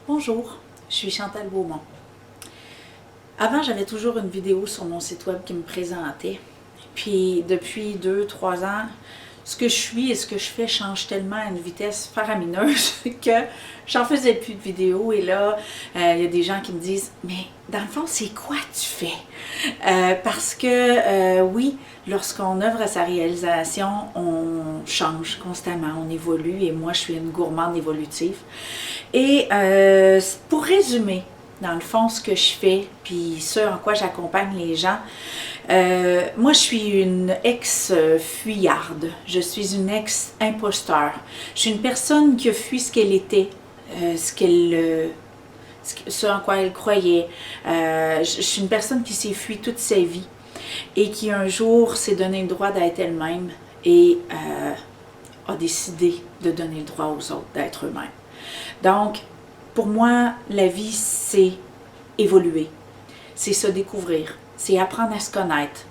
Bonjour, je suis Chantal Beaumont. Avant, j'avais toujours une vidéo sur mon site web qui me présentait. Puis depuis 2, 3 ans, ce que je suis et ce que je fais change tellement à une vitesse faramineuse que j'en faisais plus de vidéos. Et là, il y a des gens qui me disent « Mais dans le fond, c'est quoi tu fais? » Parce que oui, lorsqu'on œuvre à sa réalisation, on change constamment, on évolue. Et moi, je suis une gourmande évolutive. Et pour résumer, dans le fond, ce que je fais, puis ce en quoi j'accompagne les gens, moi, je suis une ex-fuyarde. Je suis une ex-imposteur. Je suis une personne qui a fui ce qu'elle était, ce en quoi elle croyait. Je suis une personne qui s'est fui toute sa vie et qui un jour s'est donné le droit d'être elle-même et a décidé de donner le droit aux autres d'être eux-mêmes. Donc, pour moi, la vie, c'est évoluer, c'est se découvrir, c'est apprendre à se connaître,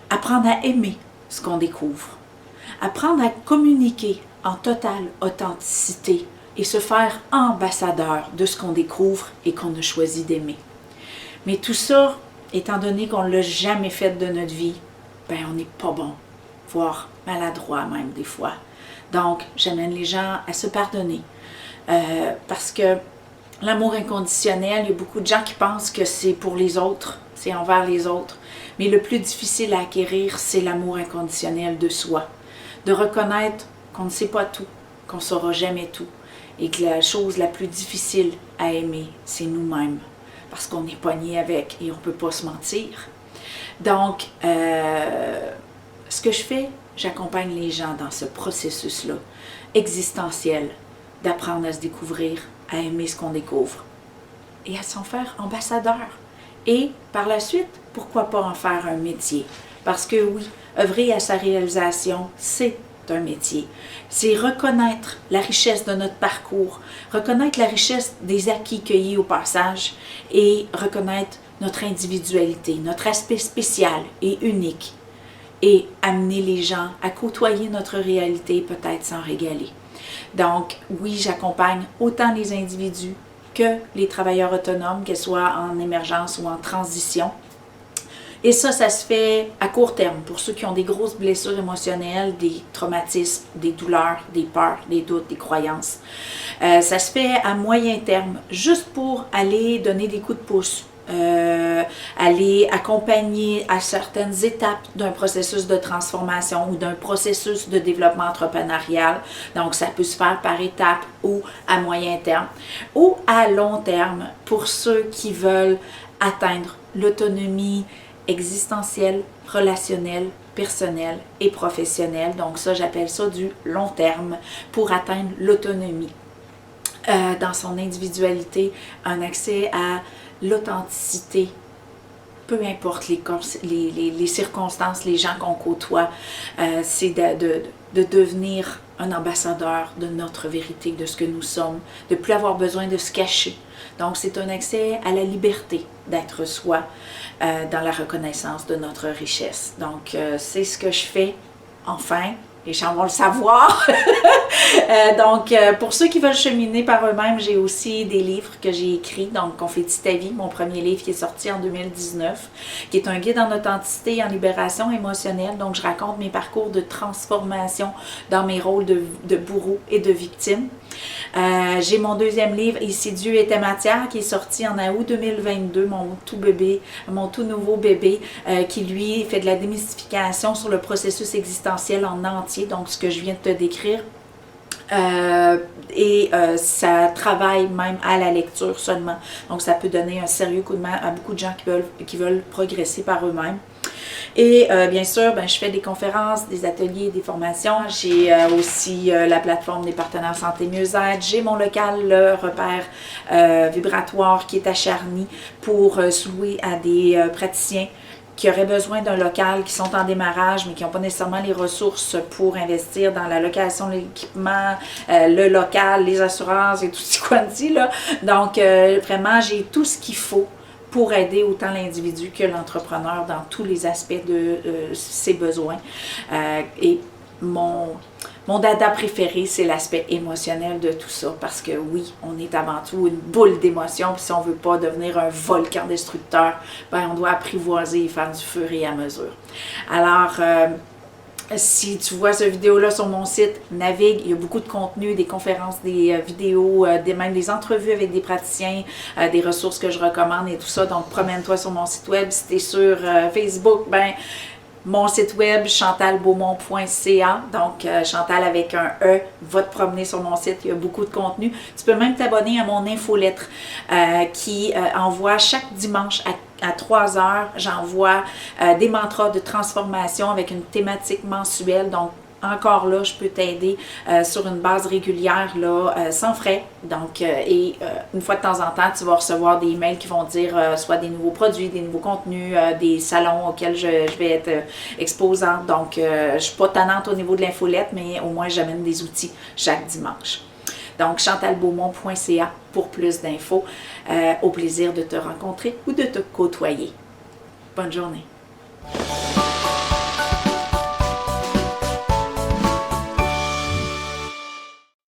apprendre à aimer ce qu'on découvre, apprendre à communiquer en totale authenticité et se faire ambassadeur de ce qu'on découvre et qu'on a choisi d'aimer. Mais tout ça, étant donné qu'on ne l'a jamais fait de notre vie, ben on n'est pas bon, voire maladroit même des fois. Donc, j'amène les gens à se pardonner. Parce que l'amour inconditionnel, il y a beaucoup de gens qui pensent que c'est pour les autres, c'est envers les autres. Mais le plus difficile à acquérir, c'est l'amour inconditionnel de soi. De reconnaître qu'on ne sait pas tout, qu'on ne saura jamais tout. Et que la chose la plus difficile à aimer, c'est nous-mêmes. Parce qu'on est pogné avec et on ne peut pas se mentir. Donc, ce que je fais, j'accompagne les gens dans ce processus-là, existentiel, d'apprendre à se découvrir, à aimer ce qu'on découvre et à s'en faire ambassadeur. Et par la suite, pourquoi pas en faire un métier? Parce que oui, œuvrer à sa réalisation, c'est un métier. C'est reconnaître la richesse de notre parcours, reconnaître la richesse des acquis cueillis au passage et reconnaître notre individualité, notre aspect spécial et unique et amener les gens à côtoyer notre réalité, peut-être s'en régaler. Donc, oui, j'accompagne autant les individus que les travailleurs autonomes, qu'ils soient en émergence ou en transition. Et ça se fait à court terme pour ceux qui ont des grosses blessures émotionnelles, des traumatismes, des douleurs, des peurs, des doutes, des croyances. Ça se fait à moyen terme, juste pour aller donner des coups de pouce. Aller accompagner à certaines étapes d'un processus de transformation ou d'un processus de développement entrepreneurial. Donc, ça peut se faire par étapes ou à moyen terme ou à long terme pour ceux qui veulent atteindre l'autonomie existentielle, relationnelle, personnelle et professionnelle. Donc, ça, j'appelle ça du long terme pour atteindre l'autonomie. Dans son individualité, un accès à l'authenticité, peu importe les circonstances, les gens qu'on côtoie, c'est de devenir un ambassadeur de notre vérité, de ce que nous sommes, de ne plus avoir besoin de se cacher. Donc, c'est un accès à la liberté d'être soi dans la reconnaissance de notre richesse. Donc, c'est ce que je fais, enfin. Les gens vont le savoir. Donc, pour ceux qui veulent cheminer par eux-mêmes, j'ai aussi des livres que j'ai écrits. Donc, Confetti ta vie, mon premier livre qui est sorti en 2019, qui est un guide en authenticité et en libération émotionnelle. Donc, je raconte mes parcours de transformation dans mes rôles de bourreau et de victime. J'ai mon deuxième livre, Et si Dieu était matière, qui est sorti en août 2022, mon tout nouveau bébé, qui lui fait de la démystification sur le processus existentiel en entier, donc ce que je viens de te décrire. Ça travaille même à la lecture seulement. Donc, ça peut donner un sérieux coup de main à beaucoup de gens qui veulent progresser par eux-mêmes. Et bien sûr, je fais des conférences, des ateliers, des formations. J'ai aussi la plateforme des partenaires santé mieux-être. J'ai mon local, le repère vibratoire qui est à Charny pour louer à des praticiens qui auraient besoin d'un local, qui sont en démarrage, mais qui n'ont pas nécessairement les ressources pour investir dans la location, l'équipement, le local, les assurances et tout ce qu'on dit là. Donc, vraiment, j'ai tout ce qu'il faut pour aider autant l'individu que l'entrepreneur dans tous les aspects de ses besoins. Et Mon dada préféré, c'est l'aspect émotionnel de tout ça, parce que oui, on est avant tout une boule d'émotions, puis si on veut pas devenir un volcan destructeur, ben on doit apprivoiser et faire du fur et à mesure. Alors, si tu vois cette vidéo-là sur mon site, navigue, il y a beaucoup de contenu, des conférences, des vidéos, même des entrevues avec des praticiens, des ressources que je recommande et tout ça. Donc, promène-toi sur mon site web. Si tu es sur Facebook, ben mon site web, chantalbeaumont.ca, donc Chantal avec un E, va te promener sur mon site, il y a beaucoup de contenu. Tu peux même t'abonner à mon infolettre qui envoie chaque dimanche à 3 heures, j'envoie des mantras de transformation avec une thématique mensuelle, donc encore là, je peux t'aider sur une base régulière, là, sans frais. Donc, une fois de temps en temps, tu vas recevoir des emails qui vont dire soit des nouveaux produits, des nouveaux contenus, des salons auxquels je vais être exposante. Donc, je ne suis pas tannante au niveau de l'infolette, mais au moins, j'amène des outils chaque dimanche. Donc, chantalbeaumont.ca pour plus d'infos. Au plaisir de te rencontrer ou de te côtoyer. Bonne journée.